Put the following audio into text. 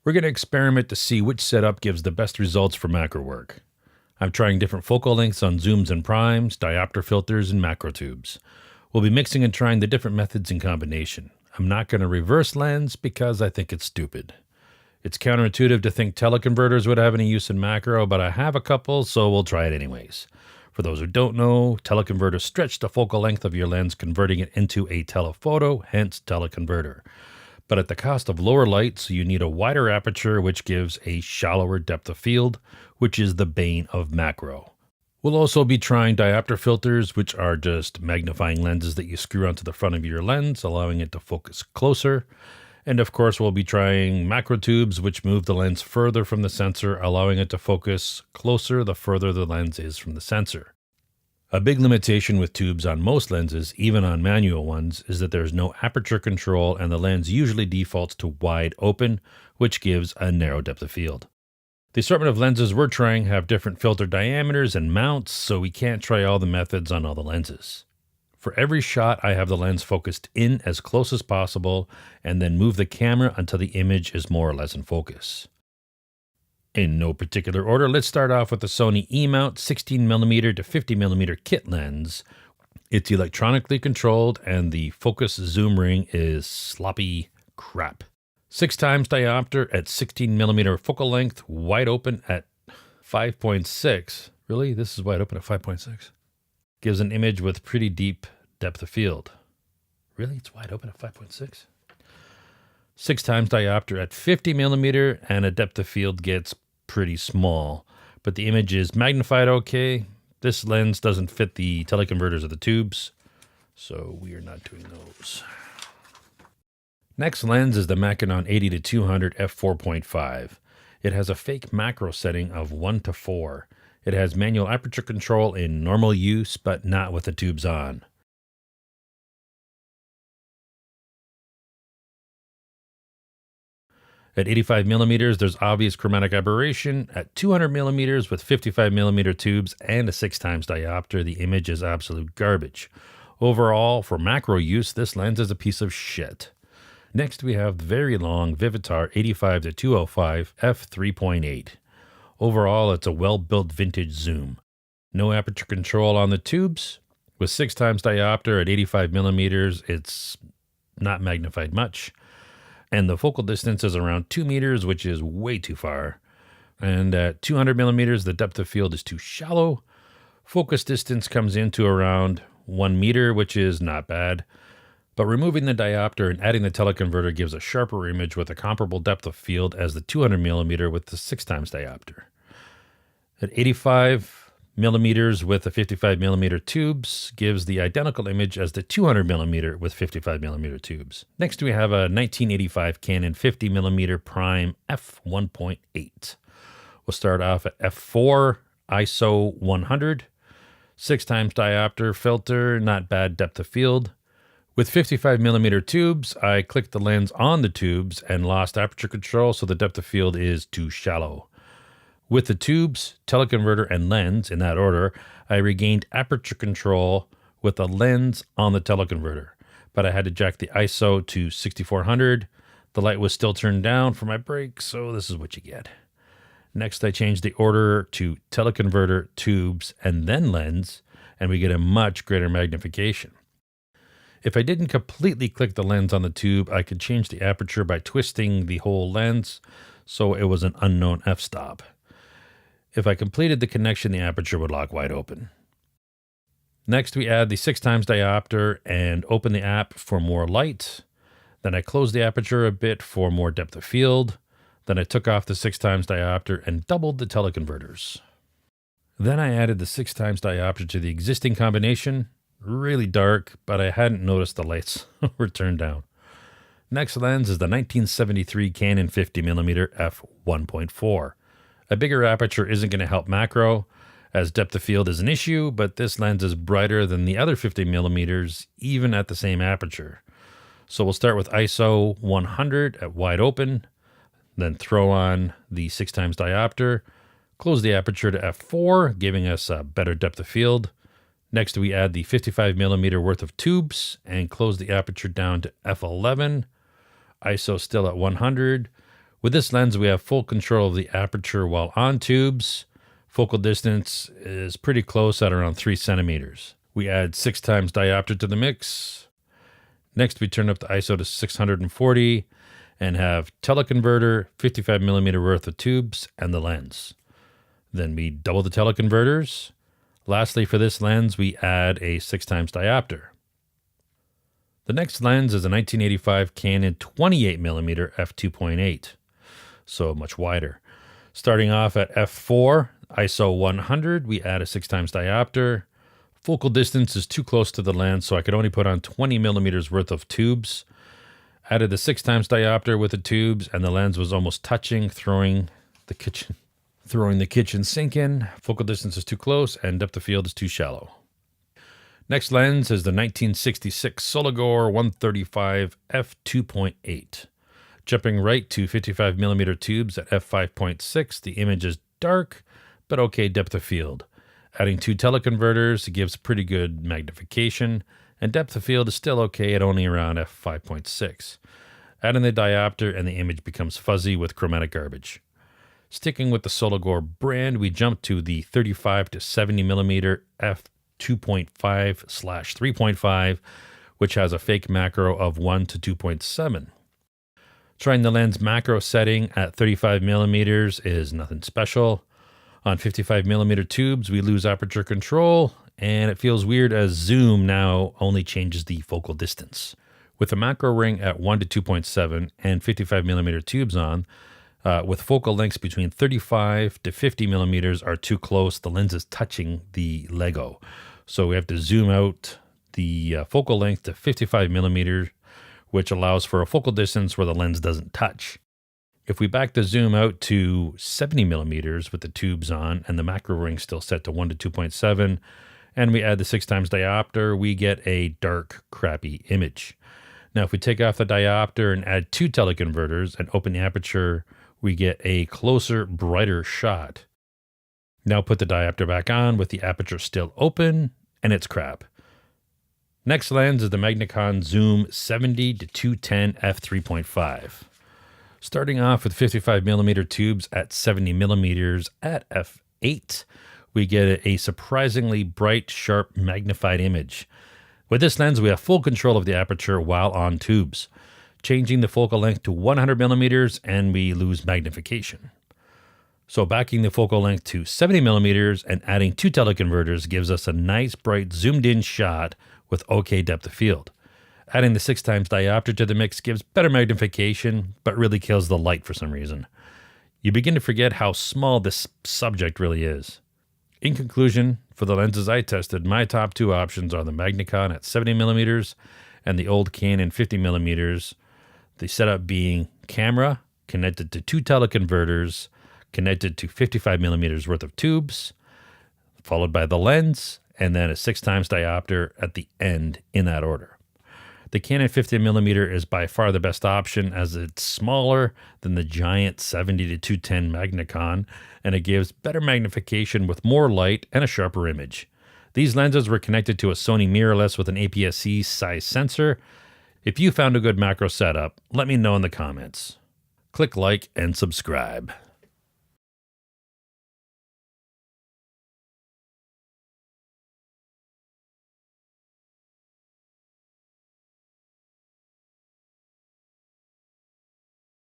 We're going to experiment to see which setup gives the best results for macro work. I'm trying different focal lengths on zooms and primes, diopter filters, and macro tubes. We'll be mixing and trying the different methods in combination. I'm not going to reverse lens because I think it's stupid. It's counterintuitive to think teleconverters would have any use in macro, but I have a couple, so we'll try it anyways. For those who don't know, teleconverters stretch the focal length of your lens, converting it into a telephoto, hence teleconverter. But at the cost of lower light, so you need a wider aperture, which gives a shallower depth of field, which is the bane of macro. We'll also be trying diopter filters, which are just magnifying lenses that you screw onto the front of your lens, allowing it to focus closer. And of course, we'll be trying macro tubes, which move the lens further from the sensor, allowing it to focus closer the further the lens is from the sensor. A big limitation with tubes on most lenses, even on manual ones, is that there's no aperture control and the lens usually defaults to wide open, which gives a narrow depth of field. The assortment of lenses we're trying have different filter diameters and mounts, so we can't try all the methods on all the lenses. For every shot, I have the lens focused in as close as possible and then move the camera until the image is more or less in focus. In no particular order, let's start off with the Sony E-mount 16mm to 50mm kit lens. It's electronically controlled and the focus zoom ring is sloppy crap. 6x diopter at 16mm focal length, wide open at 5.6. Really? This is wide open at 5.6? Gives an image with pretty deep depth of field. Really? It's wide open at 5.6? 6x diopter at 50mm and a depth of field gets pretty small, but the image is magnified okay. This lens doesn't fit the teleconverters of the tubes, so we are not doing those. Next lens is the Magnicon 80-200 f4.5. It has a fake macro setting of 1:4. It has manual aperture control in normal use, but not with the tubes on. At 85mm, there's obvious chromatic aberration. At 200mm with 55mm tubes and a 6x diopter, the image is absolute garbage. Overall, for macro use, this lens is a piece of shit. Next, we have the very long Vivitar 85-205 f3.8. Overall, it's a well-built vintage zoom. No aperture control on the tubes. With 6x diopter at 85mm, it's not magnified much. And the focal distance is around 2 meters, which is way too far. And at 200mm, the depth of field is too shallow. Focus distance comes into around 1 meter, which is not bad. But removing the diopter and adding the teleconverter gives a sharper image with a comparable depth of field as the 200mm with the 6x diopter. At 85mm with the 55mm tubes gives the identical image as the 200mm with 55mm tubes. Next we have a 1985 Canon 50mm prime f1.8. We'll start off at f4, ISO 100, 6x diopter filter, not bad depth of field. With 55mm tubes, I clicked the lens on the tubes and lost aperture control, so the depth of field is too shallow. With the tubes, teleconverter, and lens, in that order, I regained aperture control with the lens on the teleconverter, but I had to jack the ISO to 6400. The light was still turned down for my break, so this is what you get. Next, I changed the order to teleconverter, tubes, and then lens, and we get a much greater magnification. If I didn't completely click the lens on the tube, I could change the aperture by twisting the whole lens, so it was an unknown f-stop. If I completed the connection, the aperture would lock wide open. Next, we add the 6x diopter and open the app for more light. Then I close the aperture a bit for more depth of field. Then I took off the 6x diopter and doubled the teleconverters. Then I added the 6x diopter to the existing combination. Really dark, but I hadn't noticed the lights were turned down. Next lens is the 1973 Canon 50mm f1.4. A bigger aperture isn't going to help macro, as depth of field is an issue, but this lens is brighter than the other 50mm, even at the same aperture. So we'll start with ISO 100 at wide open, then throw on the 6x diopter, close the aperture to f4, giving us a better depth of field. Next, we add the 55mm worth of tubes and close the aperture down to f11, ISO still at 100. With this lens, we have full control of the aperture while on tubes. Focal distance is pretty close at around 3 centimeters. We add 6 times diopter to the mix. Next, we turn up the ISO to 640 and have teleconverter, 55 millimeter worth of tubes, and the lens. Then we double the teleconverters. Lastly, for this lens, we add a 6 times diopter. The next lens is a 1985 Canon 28 millimeter f2.8, so much wider. Starting off at f4, ISO 100, we add a 6 times diopter. Focal distance is too close to the lens, so I could only put on 20 millimeters worth of tubes. Added the 6 times diopter with the tubes, and the lens was almost touching, throwing the kitchen sink in. Focal distance is too close, and depth of field is too shallow. Next lens is the 1966 Solagor 135 f2.8. Jumping right to 55 millimeter tubes at f5.6, the image is dark, but okay depth of field. Adding 2 teleconverters gives pretty good magnification, and depth of field is still okay at only around f5.6. Adding the diopter and the image becomes fuzzy with chromatic garbage. Sticking with the Solagor brand, we jump to the 35 to 70 millimeter f2.5/3.5, which has a fake macro of 1 to 2.7. Trying the lens macro setting at 35 millimeters is nothing special. On 55 millimeter tubes, we lose aperture control, and it feels weird as zoom now only changes the focal distance. With the macro ring at 1 to 2.7 and 55 millimeter tubes on, with focal lengths between 35 to 50 millimeters are too close, the lens is touching the Lego. So we have to zoom out the focal length to 55 millimeters, which allows for a focal distance where the lens doesn't touch. If we back the zoom out to 70 millimeters with the tubes on and the macro ring still set to 1 to 2.7, and we add the 6 times diopter, we get a dark, crappy image. Now, if we take off the diopter and add 2 teleconverters and open the aperture, we get a closer, brighter shot. Now put the diopter back on with the aperture still open, and it's crap. Next lens is the Magnicon Zoom 70 to 210 f3.5. Starting off with 55 millimeter tubes at 70 millimeters at f8, we get a surprisingly bright, sharp, magnified image. With this lens, we have full control of the aperture while on tubes, changing the focal length to 100 millimeters, and we lose magnification. So backing the focal length to 70 millimeters and adding 2 teleconverters gives us a nice, bright, zoomed-in shot with okay depth of field. Adding the 6 times diopter to the mix gives better magnification, but really kills the light for some reason. You begin to forget how small this subject really is. In conclusion, for the lenses I tested, my top 2 options are the Magnicon at 70 millimeters and the old Canon 50 millimeters. The setup being camera connected to 2 teleconverters, connected to 55 millimeters worth of tubes, followed by the lens, and then a 6 times diopter at the end in that order. The Canon 50mm is by far the best option as it's smaller than the giant 70 to 210 Magnicon, and it gives better magnification with more light and a sharper image. These lenses were connected to a Sony mirrorless with an APS-C size sensor. If you found a good macro setup, let me know in the comments. Click like and subscribe.